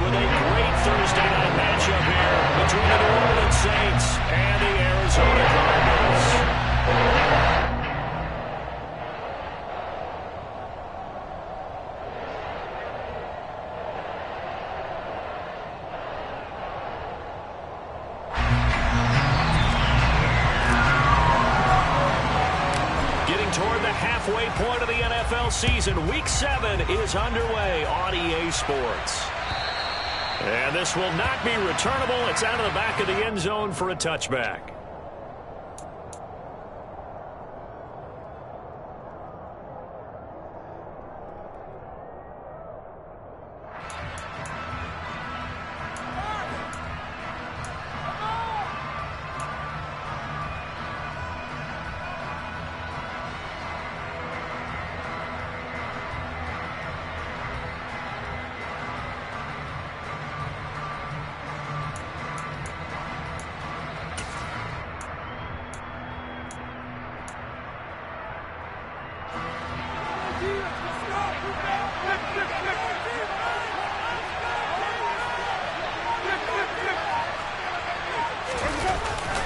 with a great Thursday night matchup here between the New Orleans Saints and the Arizona Cardinals. Toward the halfway point of the NFL season. Week 7 is underway on EA Sports. And this will not be returnable. It's out of the back of the end zone for a touchback.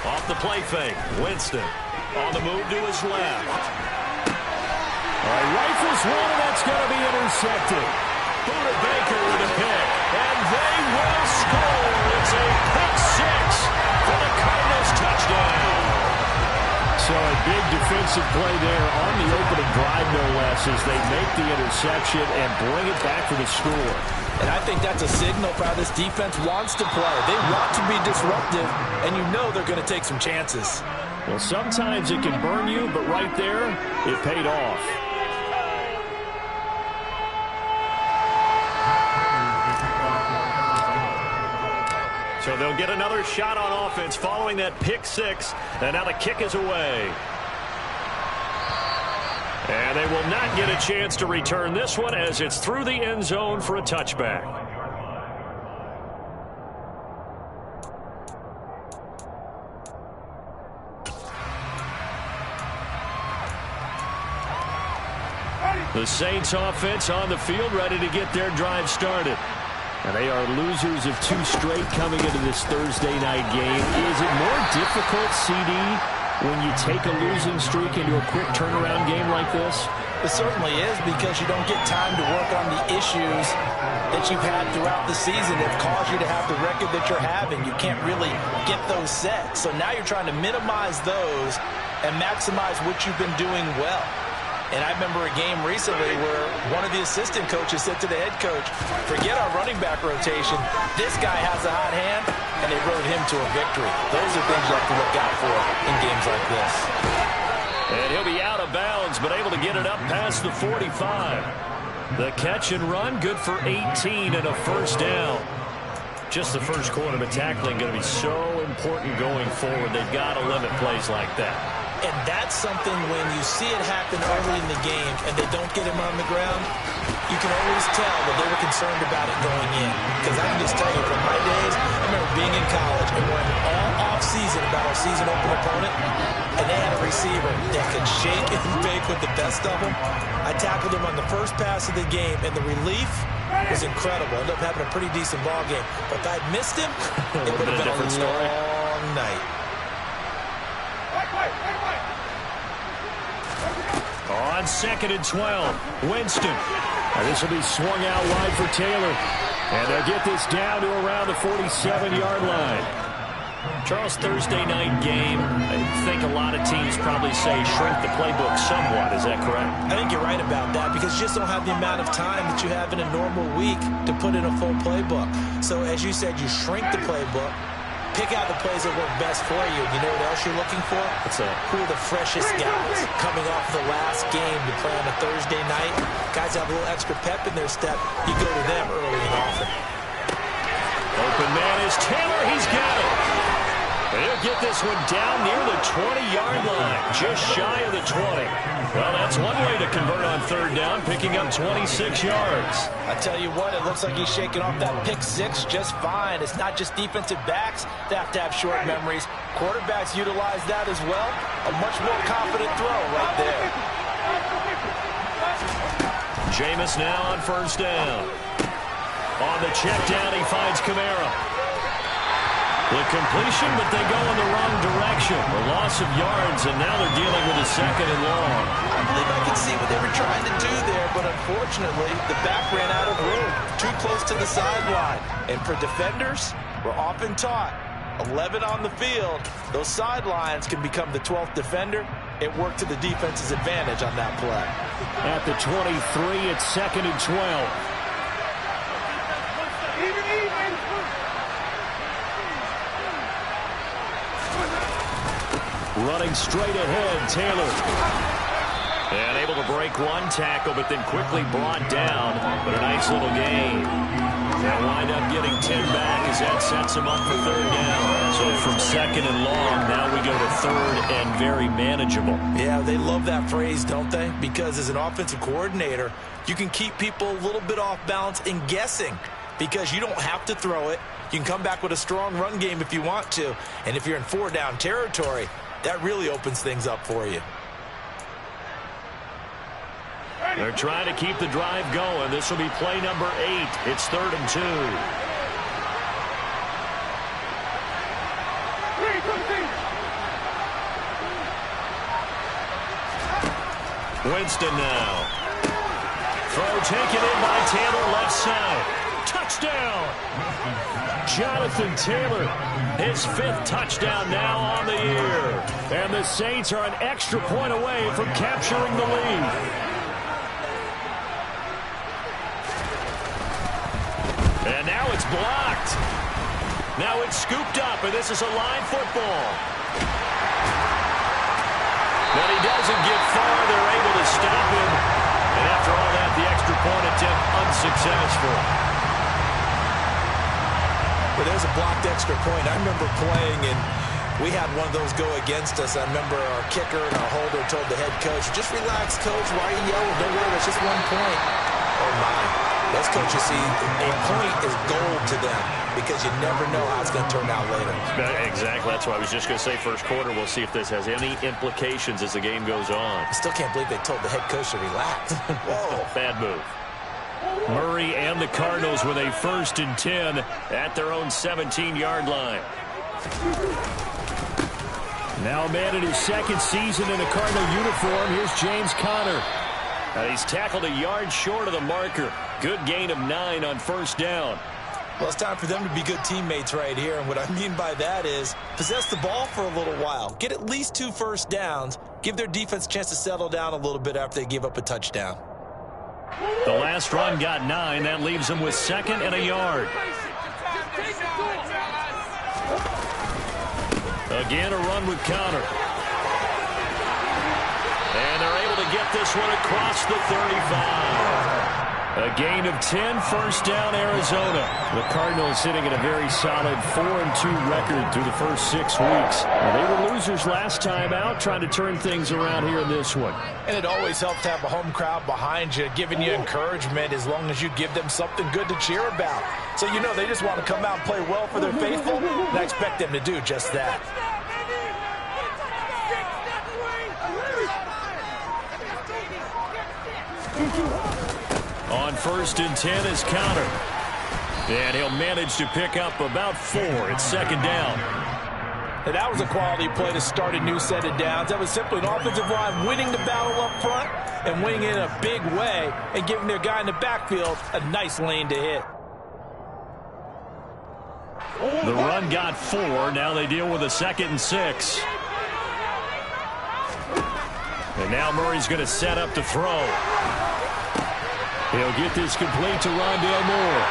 Off the play fake, Winston on the move to his left. Rifles one, and that's going to be intercepted. Buda Baker with a pick, and they will score. It's a pick 6 for the Cardinals touchdown. So a big defensive play there on the opening drive, no less, as they make the interception and bring it back for the score. And I think that's a signal for how this defense wants to play. They want to be disruptive, and you know they're going to take some chances. Well, sometimes it can burn you, but right there, it paid off. So they'll get another shot on offense following that pick 6, and now the kick is away. And they will not get a chance to return this one as it's through the end zone for a touchback. The Saints offense on the field ready to get their drive started. And they are losers of 2 straight coming into this Thursday night game. Is it more difficult, CD, when you take a losing streak into a quick turnaround game like this? It certainly is, because you don't get time to work on the issues that you've had throughout the season that caused you to have the record that you're having. You can't really get those set. So now you're trying to minimize those and maximize what you've been doing well. And I remember a game recently where one of the assistant coaches said to the head coach, forget our running back rotation. This guy has a hot hand, and they rode him to a victory. Those are things you have to look out for in games like this. And he'll be out of bounds, but able to get it up past the 45. The catch and run, good for 18 and a first down. Just the first quarter, but tackling going to be so important going forward. They've got to limit plays like that. And that's something when you see it happen early in the game and they don't get him on the ground, you can always tell that they were concerned about it going in. Because I can just tell you from my days, I remember being in college and worrying all off-season about our season open opponent, and they had a receiver that could shake and bake with the best of them. I tackled him on the first pass of the game, and the relief was incredible. Ended up having a pretty decent ball game. But if I'd missed him, it would have been a long night. On 2nd and 12, Winston. And this will be swung out wide for Taylor. And they'll get this down to around the 47-yard line. Charles, Thursday night game, I think a lot of teams probably say shrink the playbook somewhat. Is that correct? I think you're right about that, because you just don't have the amount of time that you have in a normal week to put in a full playbook. So as you said, you shrink the playbook. Pick out the plays that work best for you. You know what else you're looking for? Who are the freshest guys coming off the last game to play on a Thursday night? Guys have a little extra pep in their step. You go to them early and often. Open man is Taylor. He's got it. He'll get this one down near the 20-yard line, just shy of the 20. Well, that's one way to convert on 3rd down, picking up 26 yards. I tell you what, it looks like he's shaking off that pick 6 just fine. It's not just defensive backs that have to have short memories. Quarterbacks utilize that as well. A much more confident throw right there. Jameis now on 1st down. On the check down, he finds Kamara. The completion, but they go in the wrong direction. A loss of yards, and now they're dealing with a second and long. I believe I could see what they were trying to do there, but unfortunately, the back ran out of room. Too close to the sideline. And for defenders, we're often taught, 11 on the field, those sidelines can become the 12th defender. It worked to the defense's advantage on that play. At the 23, it's 2nd and 12. Running straight ahead, Taylor. And able to break one tackle, but then quickly brought down. But a nice little gain. They'll wind up getting 10 back as that sets them up for 3rd down. So from 2nd and long, now we go to 3rd and very manageable. Yeah, they love that phrase, don't they? Because as an offensive coordinator, you can keep people a little bit off balance and guessing because you don't have to throw it. You can come back with a strong run game if you want to. And if you're in 4-down territory, that really opens things up for you. They're trying to keep the drive going. This will be play number 8. It's 3rd and 2. Winston now. Throw taken in by Taylor, left side. Touchdown! Jonathan Taylor, his 5th touchdown now on the year. And the Saints are an extra point away from capturing the lead. And now it's blocked. Now it's scooped up, and this is a line football. But he doesn't get far. They're able to stop him. And after all that, the extra point attempt unsuccessful. But there's a blocked extra point. I remember playing, and we had one of those go against us. I remember our kicker and our holder told the head coach, just relax, coach. Why are you yelling? Don't worry, it's just 1 point. Oh, my. Those coaches see a point is gold to them because you never know how it's going to turn out later. Exactly. That's what I was just going to say. First quarter, we'll see if this has any implications as the game goes on. I still can't believe they told the head coach to relax. Whoa. Bad move. Murray and the Cardinals with a 1st and 10 at their own 17-yard line. Now a man in his 2nd season in a Cardinal uniform. Here's James Conner. He's tackled a yard short of the marker. Good gain of 9 on 1st down. Well, it's time for them to be good teammates right here. And what I mean by that is possess the ball for a little while. Get at least 2 first downs. Give their defense a chance to settle down a little bit after they give up a touchdown. The last run got 9. That leaves them with 2nd and a yard. Again, a run with Conner. And they're able to get this one across the 35. A gain of 10, 1st down, Arizona. The Cardinals sitting at a very solid 4-2 record through the first 6 weeks. They were losers last time out, trying to turn things around here in this one. And it always helps to have a home crowd behind you, giving you encouragement as long as you give them something good to cheer about. So you know they just want to come out and play well for their faithful, and I expect them to do just that. On 1st and 10 is Conner. And he'll manage to pick up about 4. It's 2nd down. And that was a quality play to start a new set of downs. That was simply an offensive line winning the battle up front and winning it in a big way and giving their guy in the backfield a nice lane to hit. The run got 4. Now they deal with a 2nd and 6. And now Murray's going to set up to throw. He'll get this complete to Rondale Moore.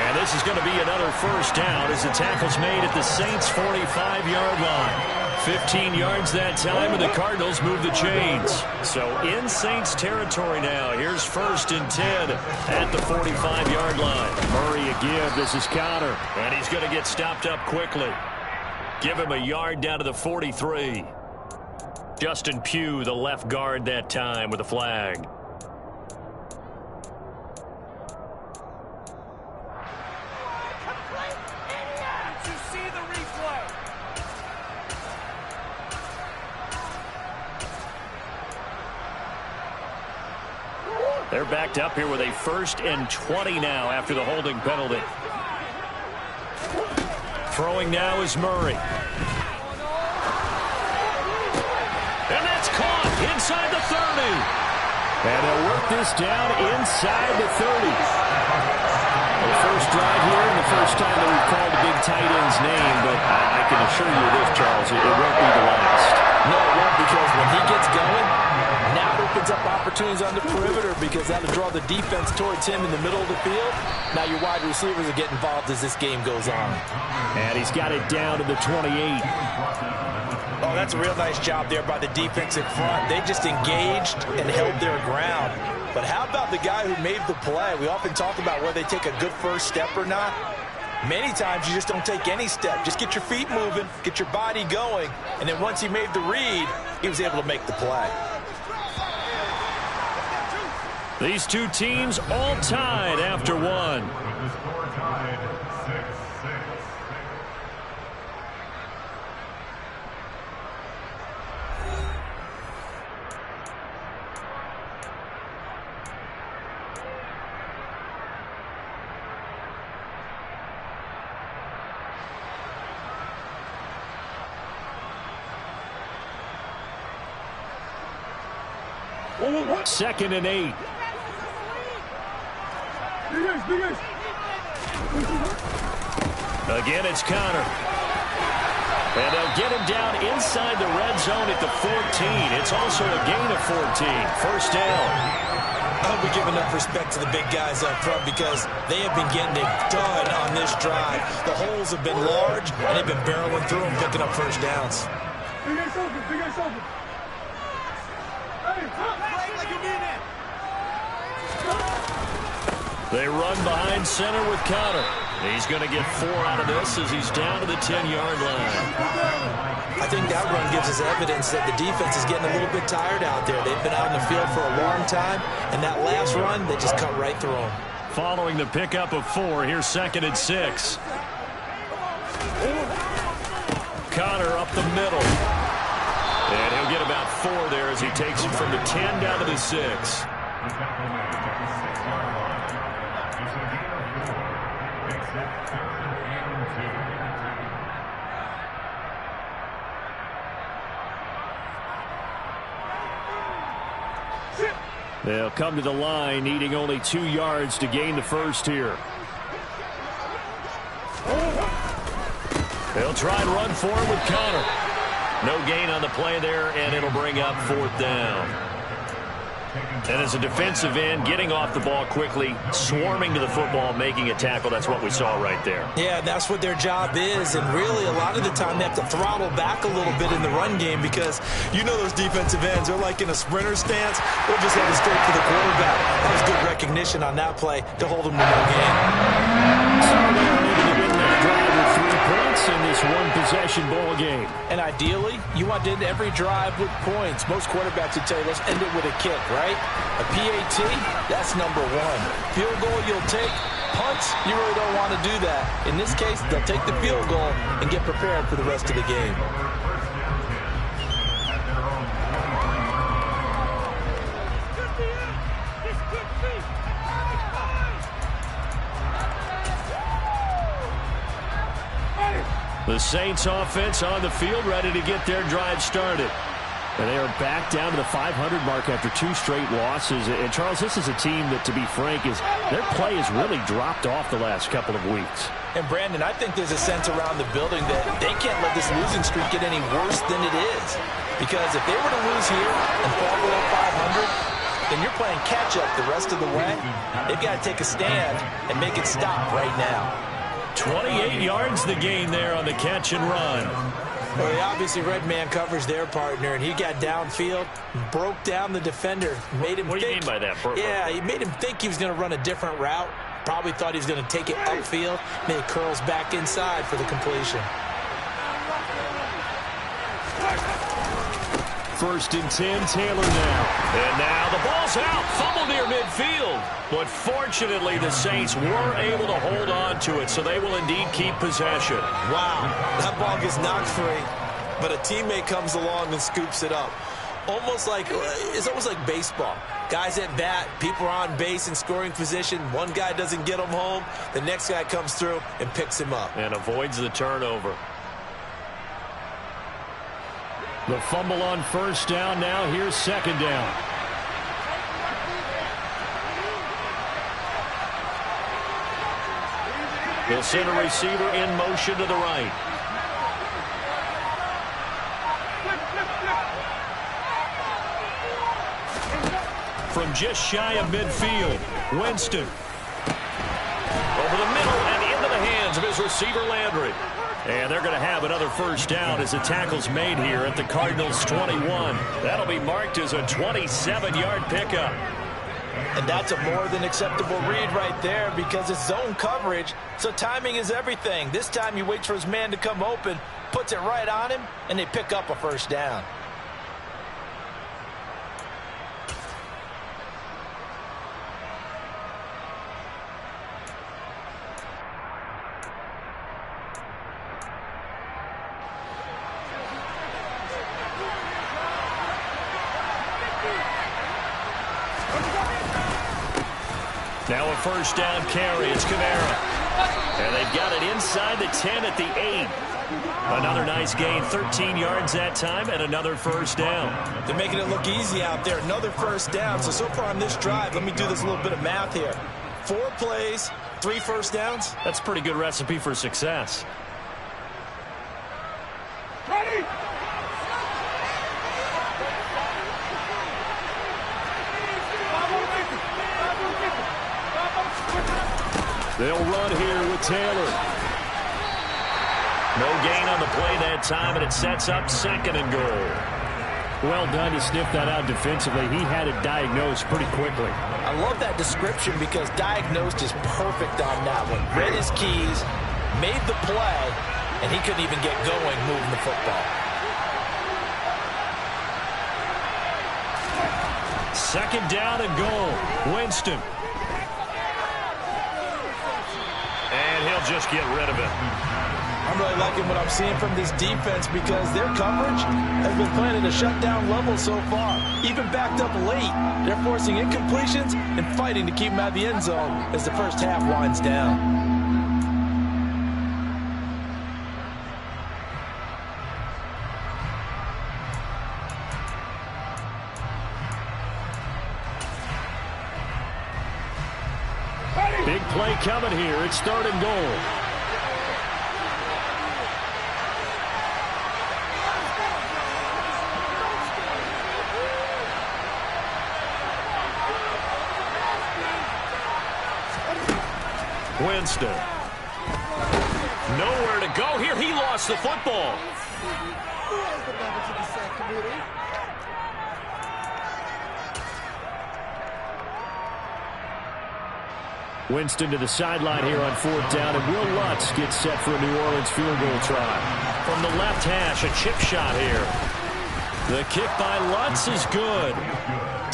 And this is going to be another 1st down as the tackle's made at the Saints' 45-yard line. 15 yards that time, and the Cardinals move the chains. So in Saints territory now. Here's 1st and 10 at the 45-yard line. Murray again. This is Conner. And he's going to get stopped up quickly. Give him a yard down to the 43. Justin Pugh, the left guard that time with a flag. They're backed up here with a 1st and 20 now after the holding penalty. Throwing now is Murray. And that's caught inside the 30. And they'll work this down inside the 30. The first drive here and the first time that we've called a big tight end's name, but I can assure you this, Charles, it won't be the last. No, it won't, because when he gets going, now it opens up opportunities on the perimeter because that'll draw the defense towards him in the middle of the field. Now your wide receivers will get involved as this game goes on. And he's got it down to the 28. Oh, that's a real nice job there by the defense in front. They just engaged and held their ground. But how about the guy who made the play? We often talk about whether they take a good first step or not. Many times you just don't take any step. Just get your feet moving, get your body going, and then once he made the read, he was able to make the play. These two teams all tied after one. Second and 8. Again, it's Connor. And they'll get him down inside the red zone at the 14. It's also a gain of 14. First down. I hope we give enough respect to the big guys up front because they have been getting it done on this drive. The holes have been large, and they've been barreling through them, picking up first downs. They run behind center with Connor. He's going to get 4 out of this as he's down to the 10-yard line. I think that run gives us evidence that the defense is getting a little bit tired out there. They've been out in the field for a long time, and that last run, they just cut right through them. Following the pickup of 4, here's 2nd and 6. Connor up the middle. And he'll get about 4 there as he takes it from the 10 down to the 6. They'll come to the line, needing only 2 yards to gain the first here. They'll try and run for him with Connor. No gain on the play there, and it'll bring up 4th down. And as a defensive end, getting off the ball quickly, swarming to the football, making a tackle, that's what we saw right there. Yeah, that's what their job is, and really a lot of the time they have to throttle back a little bit in the run game because you know those defensive ends, they're like in a sprinter stance. They'll just head straight to the quarterback. That was good recognition on that play to hold them to no gain. So they're able to win that drive with 3 points in this one-possession ball game. And ideally, you want to end every drive with points. Most quarterbacks would tell you, let's end it with a kick, right? A PAT, that's number 1. Field goal you'll take. Punts, you really don't want to do that. In this case, they'll take the field goal and get prepared for the rest of the game. The Saints offense on the field, ready to get their drive started. And they are back down to the 500 mark after 2 straight losses. And, Charles, this is a team that, to be frank, their play has really dropped off the last couple of weeks. And, Brandon, I think there's a sense around the building that they can't let this losing streak get any worse than it is. Because if they were to lose here and fall below 500, then you're playing catch-up the rest of the way. They've got to take a stand and make it stop right now. 28 yards the gain there on the catch and run. Well, he obviously red man covers their partner, and he got downfield, broke down the defender, made him think. What do you mean by that? Yeah, he made him think he was going to run a different route. Probably thought he was going to take it upfield, and it curls back inside for the completion. 1st and 10, Taylor now. And now the ball's out, fumbled near midfield. But fortunately, the Saints were able to hold on to it, so they will indeed keep possession. Wow, that ball gets knocked free, but a teammate comes along and scoops it up. Almost like, it's almost like baseball. Guys at bat, people are on base in scoring position. One guy doesn't get him home. The next guy comes through and picks him up. And avoids the turnover. The fumble on first down. Now here's second down. They'll send a receiver in motion to the right. From just shy of midfield, Winston. Over the middle and into the hands of his receiver, Landry. And they're going to have another first down as the tackle's made here at the Cardinals' 21. That'll be marked as a 27-yard pickup. And that's a more than acceptable read right there because it's zone coverage, so timing is everything. This time he waits for his man to come open, puts it right on him, and they pick up a first down. Now a first down carry. It's Kamara. And they've got it inside the 10 at the 8. Another nice gain, 13 yards that time, and another first down. They're making it look easy out there. Another first down. So far on this drive, let me do this little bit of math here. 4 plays, 3 first downs. That's a pretty good recipe for success. Ready? They'll run here with Taylor. No gain on the play that time, and it sets up second and goal. Well done to sniff that out defensively. He had it diagnosed pretty quickly. I love that description because diagnosed is perfect on that one. Read his keys, made the play, and he couldn't even get going moving the football. Second down and goal. Winston. And he'll just get rid of it. I'm really liking what I'm seeing from this defense because their coverage has been playing at a shutdown level so far. Even backed up late, they're forcing incompletions and fighting to keep them out of the end zone as the first half winds down. Big play coming here. It's third and goal. Winston. Nowhere to go here. He lost the football. Winston to the sideline here on fourth down, and Will Lutz gets set for a New Orleans field goal try. From the left hash, a chip shot here. The kick by Lutz is good.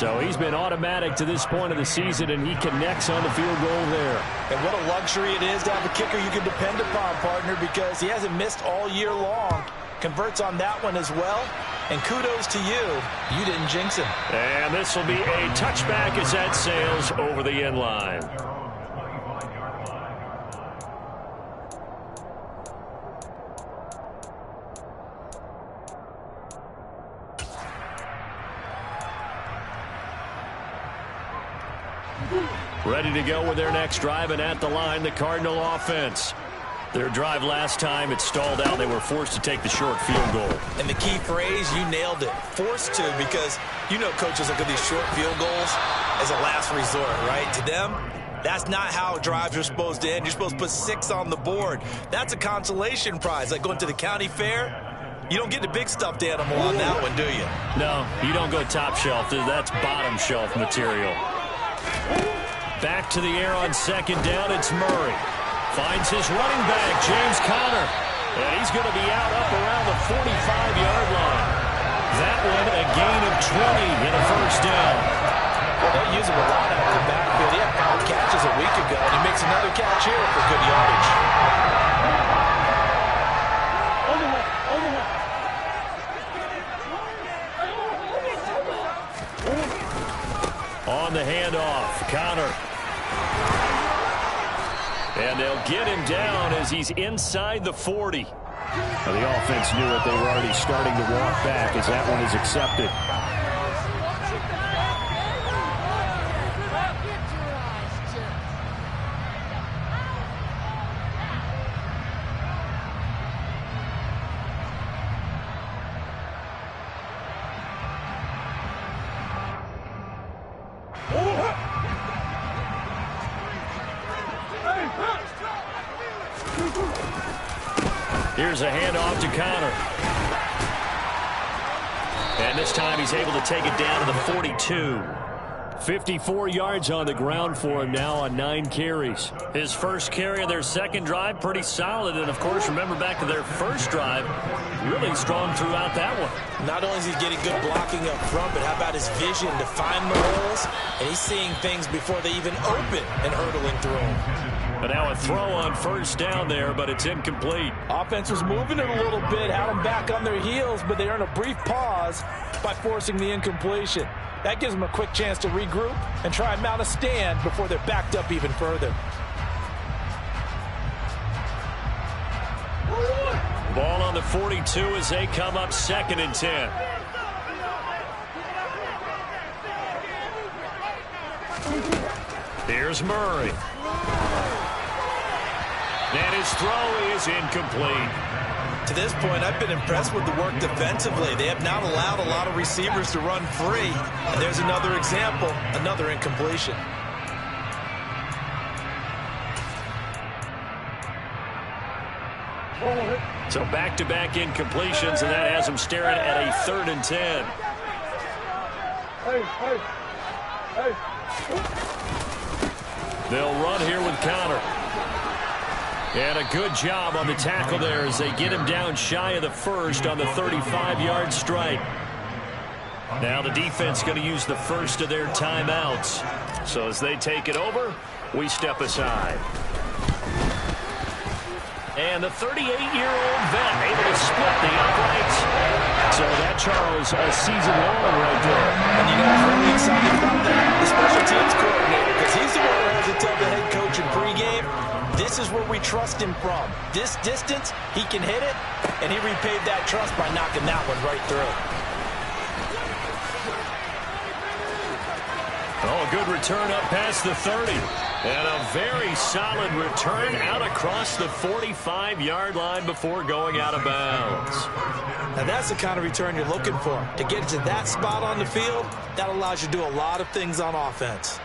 So he's been automatic to this point of the season, and he connects on the field goal there. And what a luxury it is to have a kicker you can depend upon, partner, because he hasn't missed all year long. Converts on that one as well. And kudos to you. You didn't jinx him. And this will be a touchback as that sails over the end line. Ready to go with their next drive, and at the line, the Cardinal offense. Their drive last time, it stalled out. They were forced to take the short field goal. And the key phrase, you nailed it. Forced to, because you know coaches look at these short field goals as a last resort, right? To them, that's not how drives are supposed to end. You're supposed to put 6 on the board. That's a consolation prize, like going to the county fair. You don't get the big stuffed animal on that one, do you? No, you don't go top shelf. That's bottom shelf material. Back to the air on second down. It's Murray. Finds his running back, James Conner. And he's going to be out up around the 45-yard line. That one, a gain of 20 and a first down. Well, they use him a lot out of the backfield. He had 5 catches a week ago, and he makes another catch here for good yardage. get him down as he's inside the 40. Well, the offense knew it. They were already starting to walk back as that one is accepted. Here's a handoff to Connor. And this time he's able to take it down to the 42. 54 yards on the ground for him now on 9 carries. His first carry of their second drive, pretty solid. And, of course, remember back to their first drive, really strong throughout that one. Not only is he getting good blocking up front, but how about his vision to find the holes? And he's seeing things before they even open and hurdling through them. But now a throw on first down there, but it's incomplete. Offense was moving it a little bit, had them back on their heels, but they earned a brief pause by forcing the incompletion. That gives them a quick chance to regroup and try and mount a stand before they're backed up even further. Ball on the 42 as they come up 2nd and 10. Here's Murray. And his throw is incomplete. To this point, I've been impressed with the work defensively. They have not allowed a lot of receivers to run free. And there's another example, another incompletion. So back-to-back incompletions, and that has them staring at a 3rd and 10. They'll run here with Connor. And a good job on the tackle there as they get him down shy of the first on the 35-yard strike. Now the defense going to use the first of their timeouts. So as they take it over, we step aside. And the 38-year-old vet able to split the uprights. So that, Charles, a season long right there. And you know what's really exciting about that? The special teams coordinator, because he's the one who has to tell the head coach in pregame, this is where we trust him from. This distance, he can hit it, and he repaid that trust by knocking that one right through. Oh, a good return up past the 30. And a very solid return out across the 45-yard line before going out of bounds. Now that's the kind of return you're looking for. To get to that spot on the field, that allows you to do a lot of things on offense.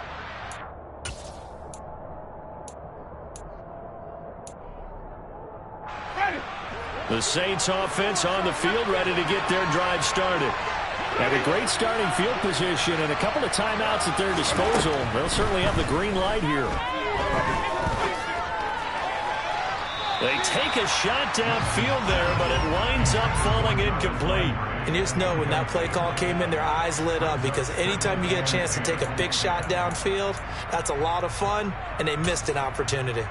The Saints offense on the field, ready to get their drive started. Have a great starting field position and a couple of timeouts at their disposal. They'll certainly have the green light here. They take a shot downfield there, but it winds up falling incomplete. And you just know when that play call came in, their eyes lit up, because anytime you get a chance to take a big shot downfield, that's a lot of fun, and they missed an opportunity.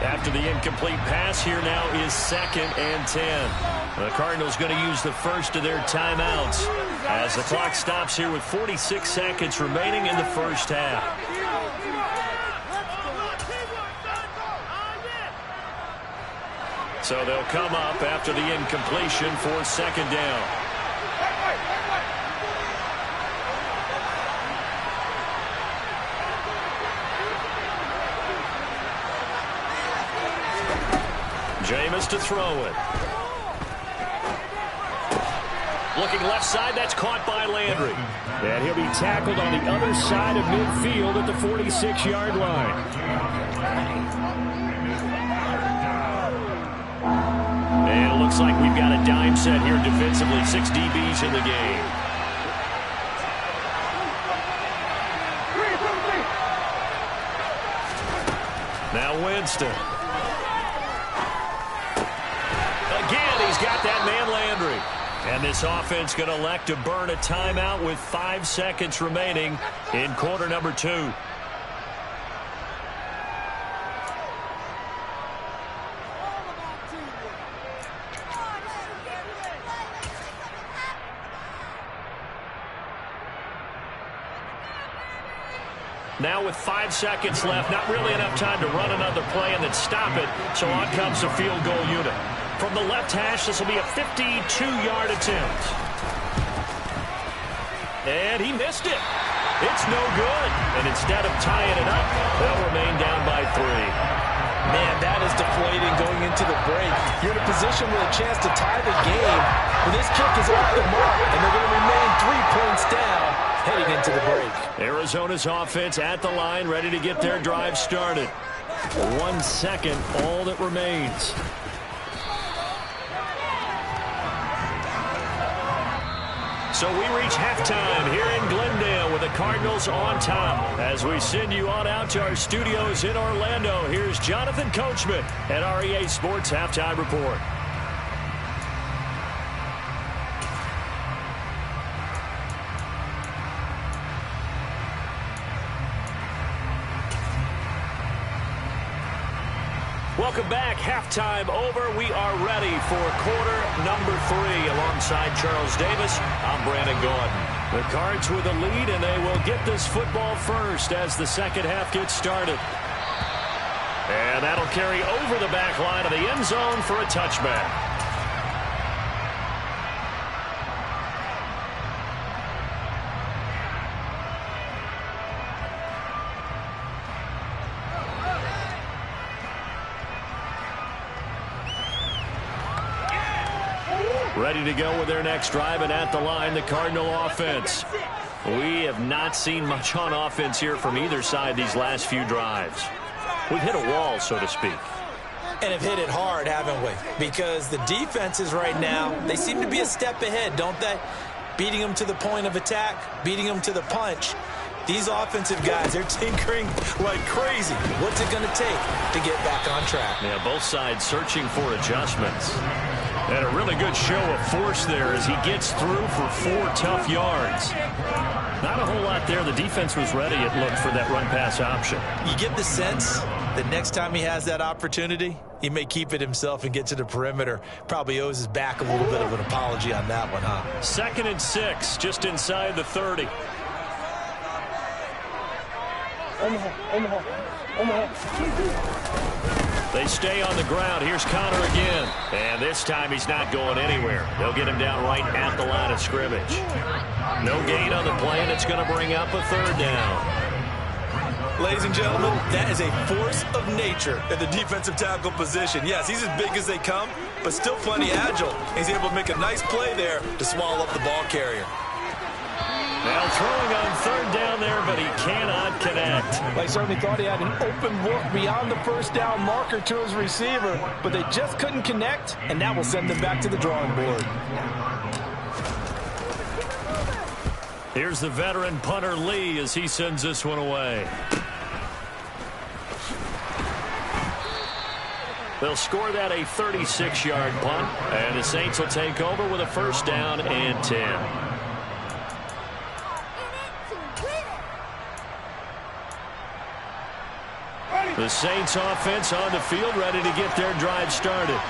After the incomplete pass, here now is 2nd and 10. The Cardinals going to use the first of their timeouts as the clock stops here with 46 seconds remaining in the first half. So they'll come up after the incompletion for 2nd down. Jameis to throw it. Looking left side, that's caught by Landry. And he'll be tackled on the other side of midfield at the 46-yard line. And it looks like we've got a dime set here defensively. 6 DBs in the game. Now Winston. Again, he's got that man Landry. And this offense going to elect to burn a timeout with 5 seconds remaining in quarter number 2. Now with 5 seconds left, not really enough time to run another play and then stop it, so on comes the field goal unit. From the left hash, this will be a 52-yard attempt. And he missed it. It's no good. And instead of tying it up, they'll remain down by 3. Man, that is deflating going into the break. You're in a position with a chance to tie the game. But this kick is off the mark, and they're going to remain 3 points down heading into the break. Arizona's offense at the line, ready to get their drive started. 1 second, all that remains. So we reach halftime here in Glendale with the Cardinals on top. As we send you on out to our studios in Orlando, here's Jonathan Coachman at REA Sports Halftime Report. Welcome back. Halftime over. We are ready for quarter number 3. Alongside Charles Davis, I'm Brandon Gordon. The Cards with a lead, and they will get this football first as the second half gets started. And that'll carry over the back line of the end zone for a touchback. Ready to go with their next drive, and at the line, the Cardinal offense. We have not seen much on offense here from either side these last few drives. We've hit a wall, so to speak. And have hit it hard, haven't we? Because the defenses right now, they seem to be a step ahead, don't they? Beating them to the point of attack, beating them to the punch. These offensive guys, they're tinkering like crazy. What's it going to take to get back on track? Yeah, both sides searching for adjustments. And a really good show of force there as he gets through for 4 tough yards. Not a whole lot there. The defense was ready, it looked, for that run-pass option. You get the sense that next time he has that opportunity, he may keep it himself and get to the perimeter. Probably owes his back a little bit of an apology on that one, huh? 2nd and 6, just inside the 30. They stay on the ground. Here's Connor again. And this time he's not going anywhere. They'll get him down right at the line of scrimmage. No gain on the play, and it's going to bring up a 3rd down. Ladies and gentlemen, that is a force of nature in the defensive tackle position. Yes, he's as big as they come, but still plenty agile. He's able to make a nice play there to swallow up the ball carrier. Now throwing on 3rd down there, but he cannot connect. They certainly thought he had an open look beyond the 1st down marker to his receiver, but they just couldn't connect, and that will send them back to the drawing board. Here's the veteran punter Lee as he sends this one away. They'll score that a 36-yard punt, and the Saints will take over with a 1st down and 10. The Saints offense on the field, ready to get their drive started.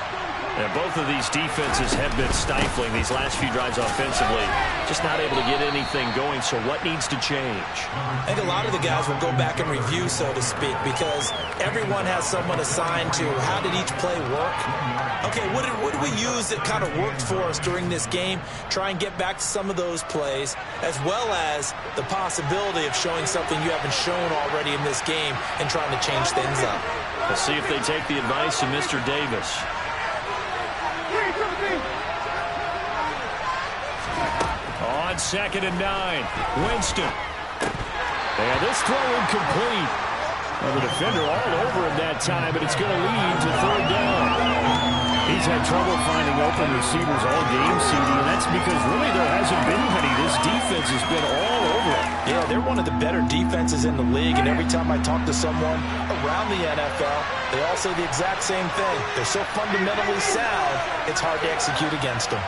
And both of these defenses have been stifling these last few drives offensively. Just not able to get anything going, so what needs to change? I think a lot of the guys will go back and review, so to speak, because everyone has someone assigned to how did each play work. Okay, what did we use that kind of worked for us during this game? Try and get back to some of those plays, as well as the possibility of showing something you haven't shown already in this game and trying to change things up. We'll see if they take the advice of Mr. Davis. On 2nd and 9, Winston. And this throw incomplete. Well, the defender all over him that time, but it's going to lead to 3rd down. He's had trouble finding open receivers all game, CD, and that's because really there hasn't been many. This defense has been all over him. Yeah, they're one of the better defenses in the league, and every time I talk to someone around the NFL, they all say the exact same thing. They're so fundamentally sound, it's hard to execute against them.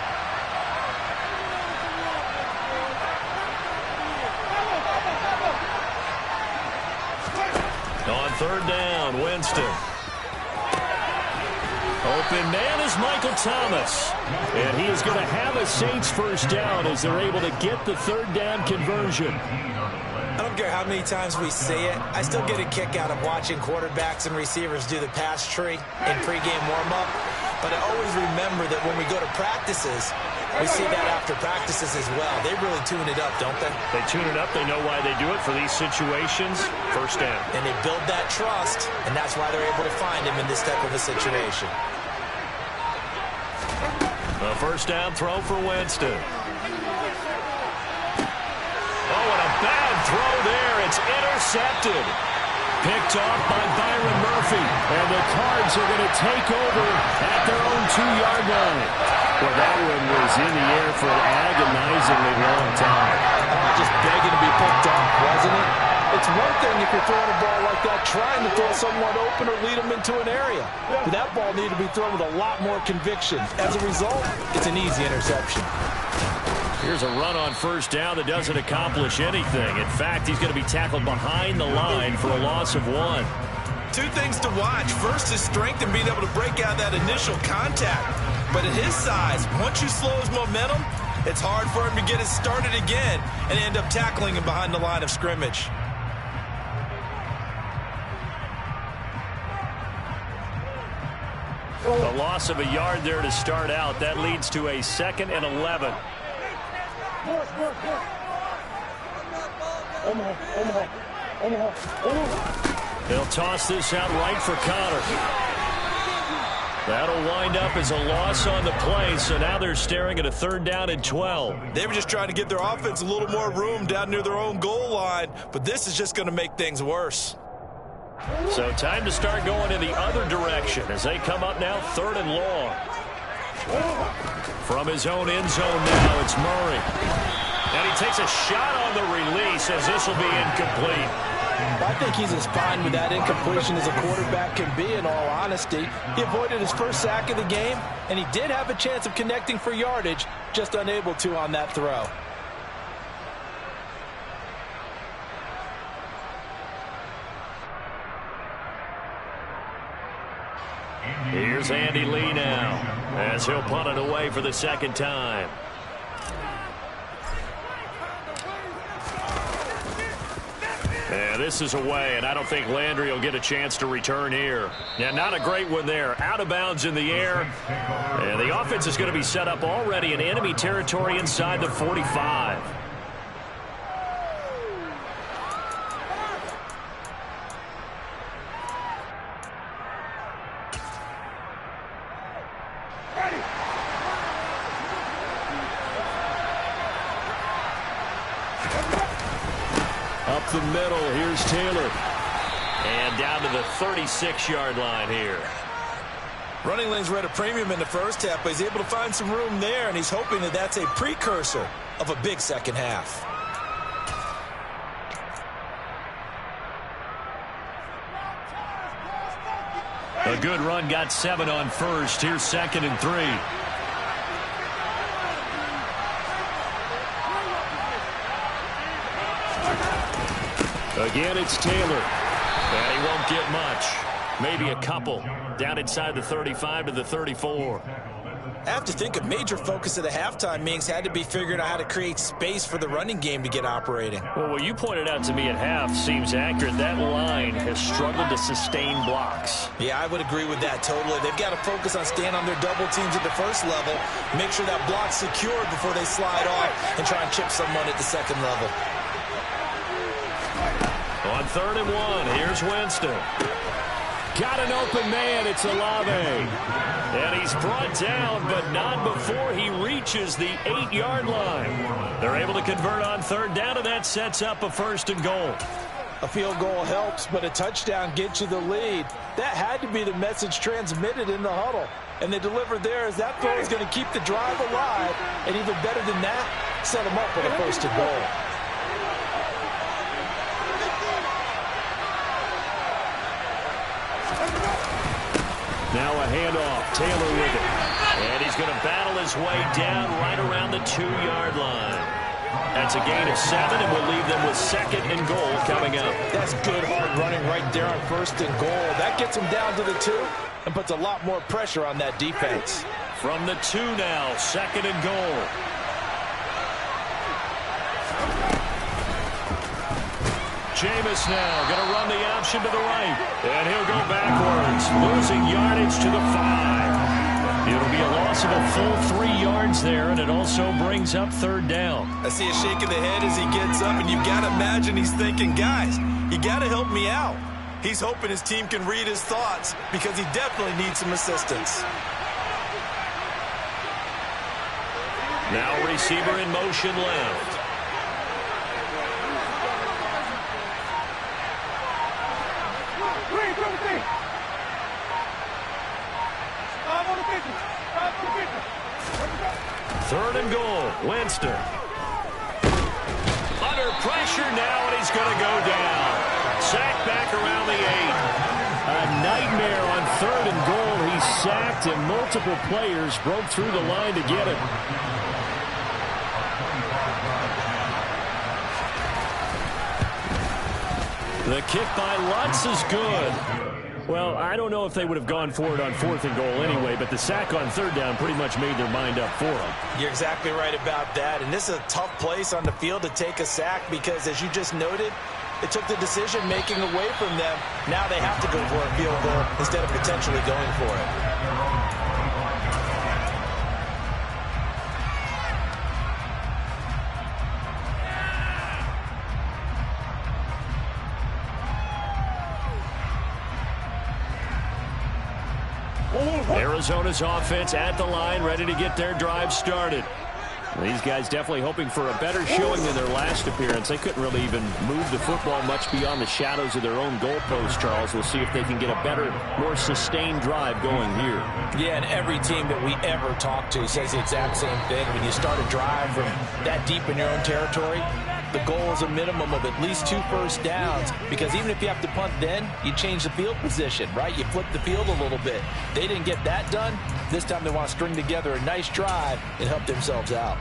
On 3rd down, Winston. Open man is Michael Thomas. And he is going to have a Saints 1st down as they're able to get the 3rd down conversion. I don't don't care how many times we see it, I still get a kick out of watching quarterbacks and receivers do the pass tree in pregame warm-up. But I always remember that when we go to practices, we see that after practices as well. They really tune it up, don't they? They tune it up. They know why they do it for these situations. First down. And they build that trust, and that's why they're able to find him in this type of a situation. A first down throw for Winston. Oh, and a bad throw there. It's intercepted. Picked off by Byron Murphy. And the Cards are going to take over at their own 2-yard line. Well, that one was in the air for an agonizingly long time. Just begging to be picked off, wasn't it? It's one thing if you're throwing a ball like that, trying to throw someone open or lead them into an area. But that ball needed to be thrown with a lot more conviction. As a result, it's an easy interception. Here's a run on first down that doesn't accomplish anything. In fact, he's going to be tackled behind the line for a loss of 1. Two things to watch. First, his strength and being able to break out that initial contact. But at his size, once you slow his momentum, it's hard for him to get it started again and end up tackling him behind the line of scrimmage. A loss of a yard there to start out. That leads to a 2nd and 11. They'll toss this out right for Connor. That'll wind up as a loss on the play, so now they're staring at a 3rd down and 12. They were just trying to give their offense a little more room down near their own goal line, but this is just going to make things worse. So time to start going in the other direction as they come up now 3rd and long. From his own end zone now, it's Murray. And he takes a shot on the release as this will be incomplete. I think he's as fine with that incompletion as a quarterback can be, in all honesty. He avoided his first sack of the game, and he did have a chance of connecting for yardage, just unable to on that throw. Here's Andy Lee now as he'll punt it away for the 2nd time. Yeah, this is away, and I don't think Landry will get a chance to return here. Yeah, not a great one there. Out of bounds in the air. And the offense is going to be set up already in enemy territory inside the 45. Up the middle, here's Taylor. And down to the 36-yard line here. Running lanes were at a premium in the first half, but he's able to find some room there, and he's hoping that that's a precursor of a big second half. A good run, got 7 on first. Here's 2nd and 3. Again, it's Taylor. And he won't get much. Maybe a couple. Down inside the 35 to the 34. I have to think a major focus of the halftime meetings had to be figuring out how to create space for the running game to get operating. Well, what you pointed out to me at half seems accurate. That line has struggled to sustain blocks. Yeah, I would agree with that totally. They've got to focus on staying on their double teams at the first level, make sure that block's secured before they slide off and try and chip someone at the second level. On 3rd and 1, here's Winston. Got an open man, it's Olave. And he's brought down, but not before he reaches the 8-yard line. They're able to convert on 3rd down, and that sets up a 1st and goal. A field goal helps, but a touchdown gets you the lead. That had to be the message transmitted in the huddle. And they delivered there as that throw is going to keep the drive alive. And even better than that, set them up with a 1st and goal. Now a handoff, Taylor with it. And he's going to battle his way down right around the 2-yard line. That's a gain of 7, and we'll leave them with 2nd and goal coming up. That's good hard running right there on 1st and goal. That gets them down to the 2 and puts a lot more pressure on that defense. From the 2 now, 2nd and goal. Jameis now going to run the option to the right. And he'll go backwards, losing yardage to the 5. It'll be a loss of a full 3 yards there, and it also brings up third down. I see a shake of the head as he gets up, and you've got to imagine he's thinking, guys, you got to help me out. He's hoping his team can read his thoughts because he definitely needs some assistance. Now receiver in motion left. Third and goal, Winston. Under pressure now, and he's going to go down. Sacked back around the 8. A nightmare on third and goal. He's sacked, and multiple players broke through the line to get him. The kick by Lutz is good. Well, I don't know if they would have gone for it on 4th and goal anyway, but the sack on third down pretty much made their mind up for them. You're exactly right about that, and this is a tough place on the field to take a sack because, as you just noted, it took the decision-making away from them. Now they have to go for a field goal instead of potentially going for it. Arizona's offense at the line, ready to get their drive started. These guys definitely hoping for a better showing than their last appearance. They couldn't really even move the football much beyond the shadows of their own goalpost, Charles. We'll see if they can get a better, more sustained drive going here. Yeah, and every team that we ever talk to says the exact same thing. When you start a drive from that deep in your own territory, the goal is a minimum of at least 2 first downs, because even if you have to punt then, you change the field position, right? You flip the field a little bit. They didn't get that done. This time they want to string together a nice drive and help themselves out.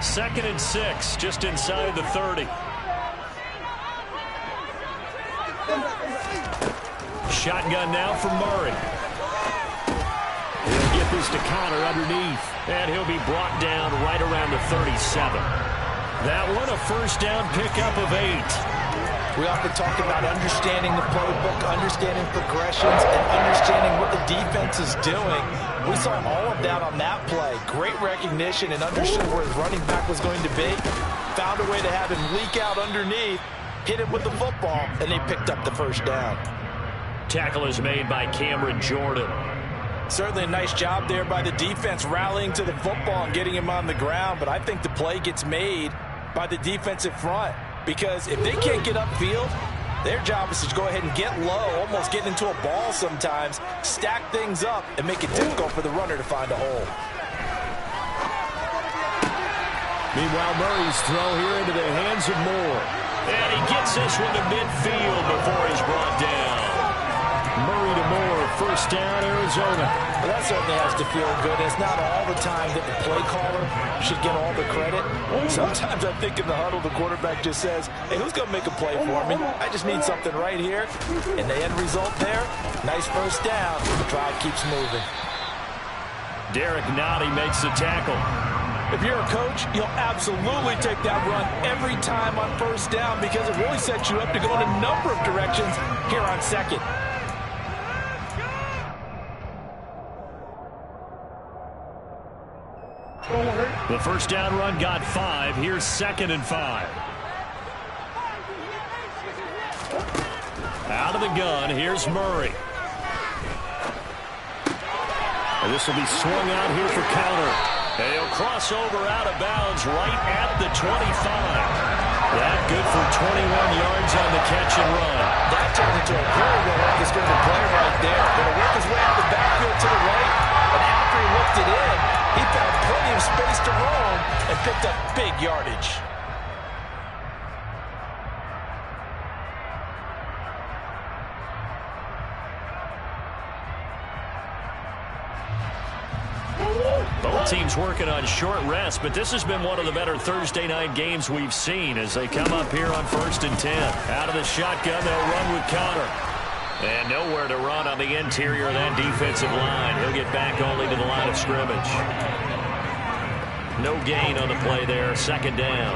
Second and 6, just inside the 30. Shotgun now for Murray. He'll get this to Connor underneath, and he'll be brought down right around the 37. That one a first down pickup of 8. We often talk about understanding the playbook, understanding progressions, and understanding what the defense is doing. We saw all of that on that play. Great recognition and understood where his running back was going to be. Found a way to have him leak out underneath, hit him with the football, and they picked up the first down. Tackle is made by Cameron Jordan. Certainly a nice job there by the defense rallying to the football and getting him on the ground, but I think the play gets made by the defensive front, because if they can't get upfield, their job is to go ahead and get low, almost get into a ball sometimes, stack things up, and make it difficult for the runner to find a hole. Meanwhile, Murray's throw here into the hands of Moore. And he gets this one to midfield before he's brought down. Murray to Moore, first down, Arizona. Well, that certainly has to feel good. It's not all the time that the play caller should get all the credit. Sometimes I think in the huddle, the quarterback just says, hey, who's going to make a play for me? I just need something right here. And the end result there, nice first down. The drive keeps moving. Derek Nottie makes the tackle. If you're a coach, you'll absolutely take that run every time on first down, because it really sets you up to go in a number of directions here on second. The first down run got 5. Here's 2nd and 5. Out of the gun, here's Murray. And this will be swung out here for counter. And he'll cross over out of bounds right at the 25. That good for 21 yards on the catch and run. That turned into a very well-orchestrated play right there. Going to work his way out of the backfield to the right. And after he looked it in, he found plenty of space to roam and picked up big yardage. Both teams working on short rest, but this has been one of the better Thursday night games we've seen as they come up here on 1st and 10. Out of the shotgun, they'll run with Connor. And nowhere to run on the interior of that defensive line. He'll get back only to the line of scrimmage. No gain on the play there, 2nd down.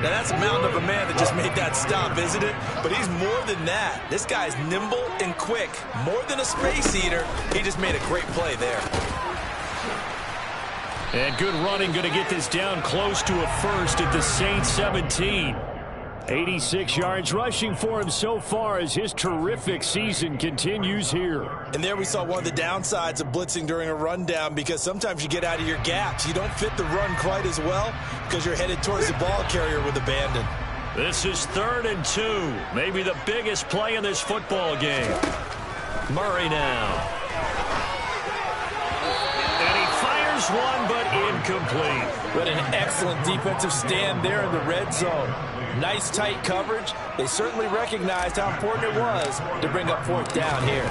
Now, that's a mountain of a man that just made that stop, isn't it? But he's more than that. This guy's nimble and quick. More than a space eater. He just made a great play there. And good running, going to get this down close to a first at the Saints 17. 86 yards rushing for him so far as his terrific season continues here. And there we saw one of the downsides of blitzing during a rundown, because sometimes you get out of your gaps. You don't fit the run quite as well because you're headed towards the ball carrier with abandon. This is 3rd and 2. Maybe the biggest play in this football game. Murray now. And he fires one, but incomplete. What an excellent defensive stand there in the red zone. Nice tight coverage. They certainly recognized how important it was to bring up 4th down here.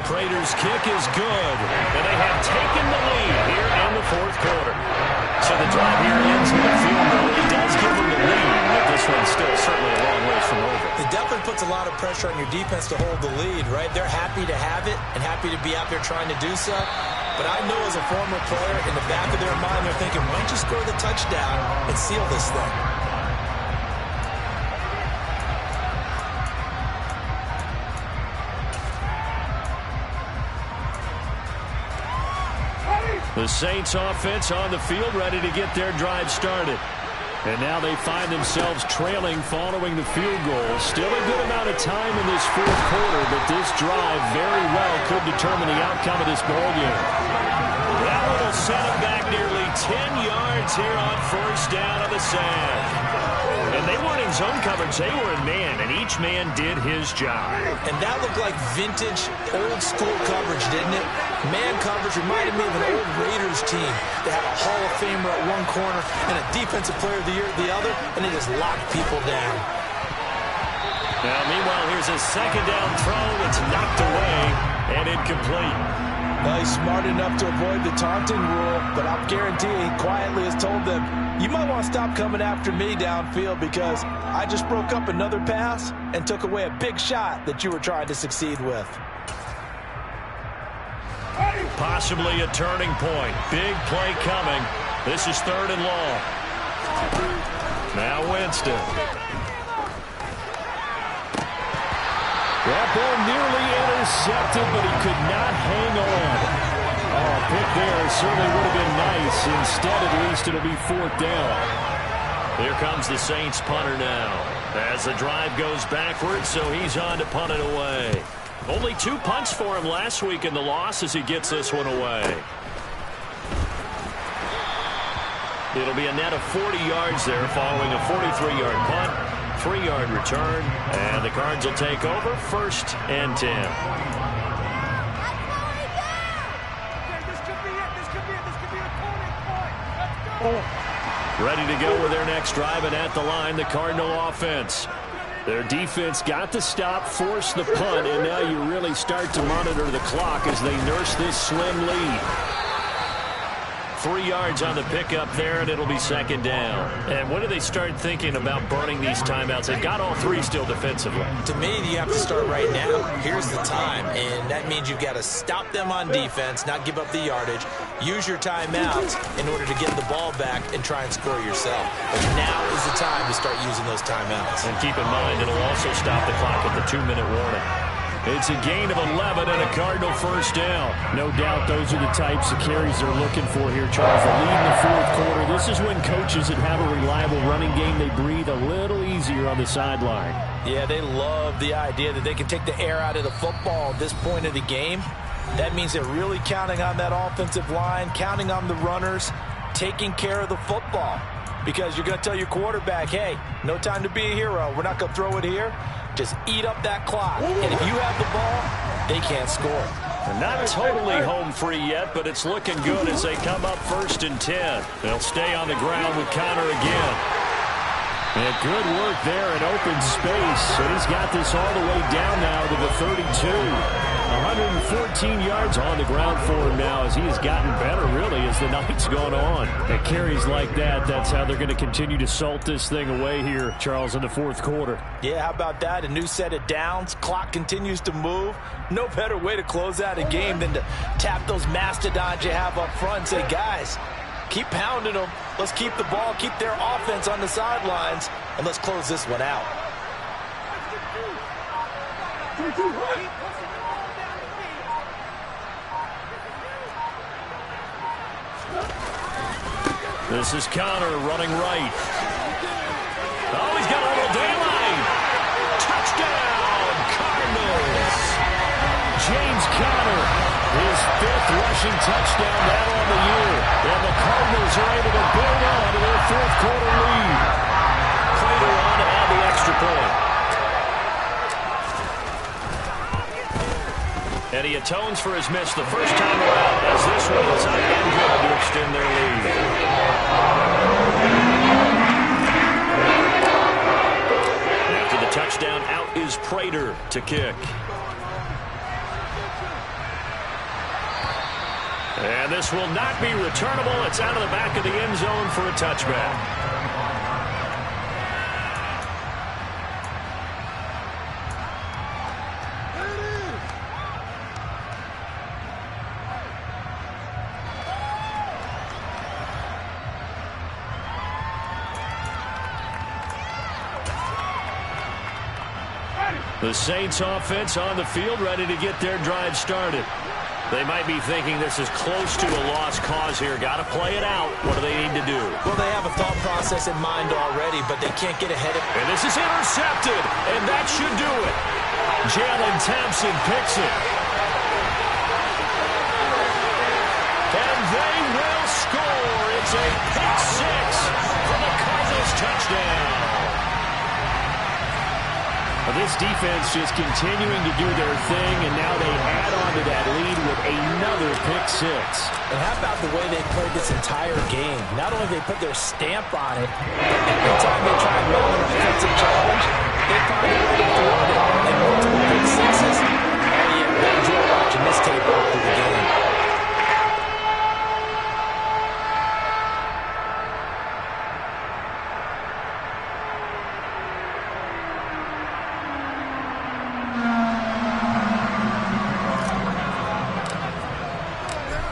Prater's kick is good, and they have taken the lead here in the 4th quarter. So the drive here ends with a field goal. It does give them the lead, but this one's still certainly a long ways from over. It definitely puts a lot of pressure on your defense to hold the lead, right? They're happy to have it and happy to be out there trying to do so. But I know as a former player, in the back of their mind, they're thinking, why don't you score the touchdown and seal this thing? The Saints offense on the field, ready to get their drive started. And now they find themselves trailing following the field goal. Still a good amount of time in this 4th quarter, but this drive very well could determine the outcome of this ballgame. That one will set him back nearly 10 yards here on 1st down of the sack. And they weren't in zone coverage, they were in man, and each man did his job. And that looked like vintage, old-school coverage, didn't it? Man coverage reminded me of an old Raiders team. They had a Hall of Famer at one corner and a Defensive Player of the Year at the other, and they just locked people down. Now, meanwhile, here's a 2nd down throw that's knocked away and incomplete. Well, he's smart enough to avoid the taunting rule, but I'll guarantee he quietly has told them, you might want to stop coming after me downfield because I just broke up another pass and took away a big shot that you were trying to succeed with. Possibly a turning point. Big play coming. This is 3rd and long. Now Winston. That ball nearly intercepted, but he could not hang on. Oh, a pick there certainly would have been nice. Instead, at least, it'll be 4th down. Here comes the Saints punter now. As the drive goes backwards, so he's on to punt it away. Only 2 punts for him last week in the loss as he gets this one away. It'll be a net of 40 yards there following a 43-yard punt, 3-yard return, and the Cards will take over 1st and 10. Ready to go with their next drive, and at the line, the Cardinal offense. Their defense got the stop, forced the punt, and now you really start to monitor the clock as they nurse this slim lead. 3 yards on the pickup there, and it'll be 2nd down. And when do they start thinking about burning these timeouts? They've got all 3 still defensively. To me, you have to start right now. Here's the time, and that means you've got to stop them on defense, not give up the yardage, use your timeouts in order to get the ball back and try and score yourself. But now is the time to start using those timeouts. And keep in mind, it'll also stop the clock at the 2-minute warning. It's a gain of 11 and a Cardinal 1st down. No doubt those are the types of carries they're looking for here, Charles. The lead in the 4th quarter. This is when coaches that have a reliable running game, they breathe a little easier on the sideline. Yeah, they love the idea that they can take the air out of the football at this point of the game. That means they're really counting on that offensive line, counting on the runners, taking care of the football. Because you're going to tell your quarterback, hey, no time to be a hero. We're not going to throw it here. Just eat up that clock. And if you have the ball, they can't score. They're not totally home free yet, but it's looking good as they come up 1st and 10. They'll stay on the ground with Connor again. And good work there in open space. And he's got this all the way down now to the 32. 114 yards on the ground for him now as he has gotten better, really, as the night's gone on. And carries like that, that's how they're going to continue to salt this thing away here, Charles, in the fourth quarter. Yeah, how about that? A new set of downs. Clock continues to move. No better way to close out a game than to tap those mastodons you have up front and say, guys, keep pounding them. Let's keep the ball, keep their offense on the sidelines, and let's close this one out. This is Connor running right. Oh, he's got a little daylight. Touchdown, Cardinals. James Conner, his 5th rushing touchdown now on the year. And the Cardinals are able to build on to their fourth quarter lead. Prater on to add the extra point. And he atones for his miss the first time around as this one was Nfgl to extend their lead. After the touchdown, out is Prater to kick. And this will not be returnable. It's out of the back of the end zone for a touchback. The Saints offense on the field, ready to get their drive started. They might be thinking this is close to a lost cause here. Got to play it out. What do they need to do? Well, they have a thought process in mind already, but they can't get ahead of it. And this is intercepted, and that should do it. Jalen Thompson picks it. And they will score. It's a pick six for the Cardinals touchdown. This defense just continuing to do their thing, and now they add on to that lead with another pick six. And how about the way they played this entire game? Not only they put their stamp on it, every time they try and mount an offensive challenge, they find a way to thwart it. And multiple pick sixes. Oh, yeah, they enjoy watching this tape after the game.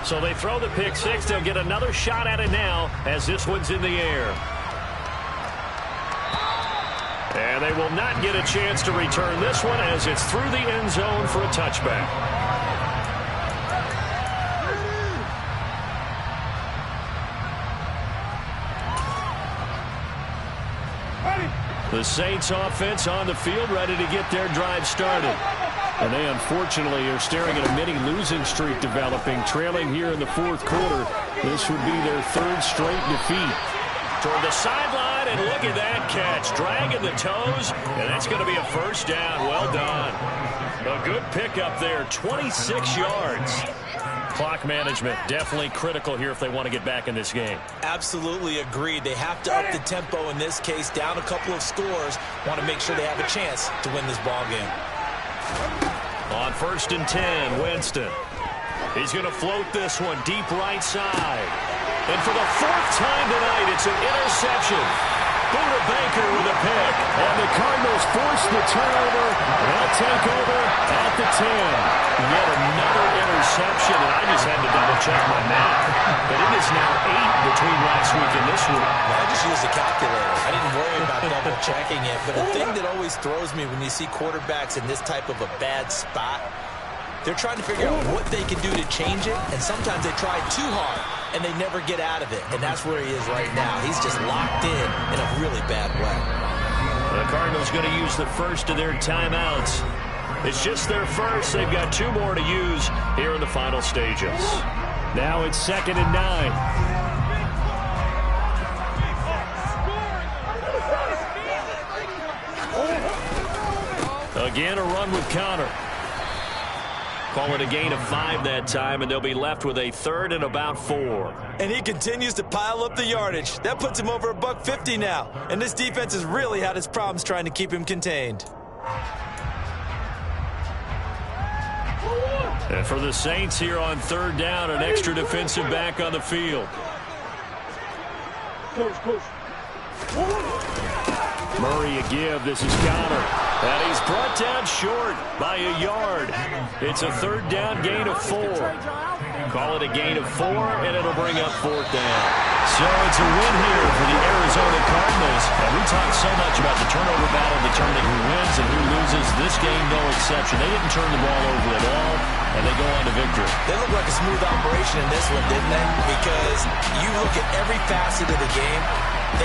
So they throw the pick six. They'll get another shot at it now as this one's in the air. And they will not get a chance to return this one as it's through the end zone for a touchback. The Saints offense on the field ready to get their drive started. And they unfortunately are staring at a mini losing streak developing, trailing here in the fourth quarter. This would be their 3rd straight defeat. Toward the sideline, and look at that catch. Dragging the toes, and that's going to be a first down. Well done. A good pickup there, 26 yards. Clock management definitely critical here if they want to get back in this game. Absolutely agreed. They have to up the tempo in this case, down a couple of scores. Want to make sure they have a chance to win this ball game. On 1st and 10, Winston. He's going to float this one deep right side. And for the 4th time tonight, it's an interception. Buda Baker with a pick. And the Cardinals force the turnover. They'll take over at the 10. Yet another interception, and I just had to double-check my math. But it is now 8 between last week and this week. I just used a calculator. I didn't worry about double-checking it. But the thing that always throws me when you see quarterbacks in this type of a bad spot, they're trying to figure out what they can do to change it, and sometimes they try too hard, and they never get out of it. And that's where he is right now. He's just locked in a really bad way. The Cardinals going to use the first of their timeouts. It's just their first. They've got 2 more to use here in the final stages. Now it's 2nd and 9. Again, a run with Connor. Call it a gain of 5 that time, and they'll be left with a 3rd and about 4. And he continues to pile up the yardage. That puts him over $150 now. And this defense has really had its problems trying to keep him contained. And for the Saints here on 3rd down, an extra defensive back on the field. Murray a give. This is Connor. And he's brought down short by a yard. It's a 3rd down gain of 4. Call it a gain of 4, and it'll bring up 4th down. So it's a win here for the Arizona Cardinals. And we talked so much about the turnover battle determining who wins and who loses. This game, no exception. They didn't turn the ball over at all, and they go on to victory. They look like a smooth operation in this one, didn't they? Because you look at every facet of the game, they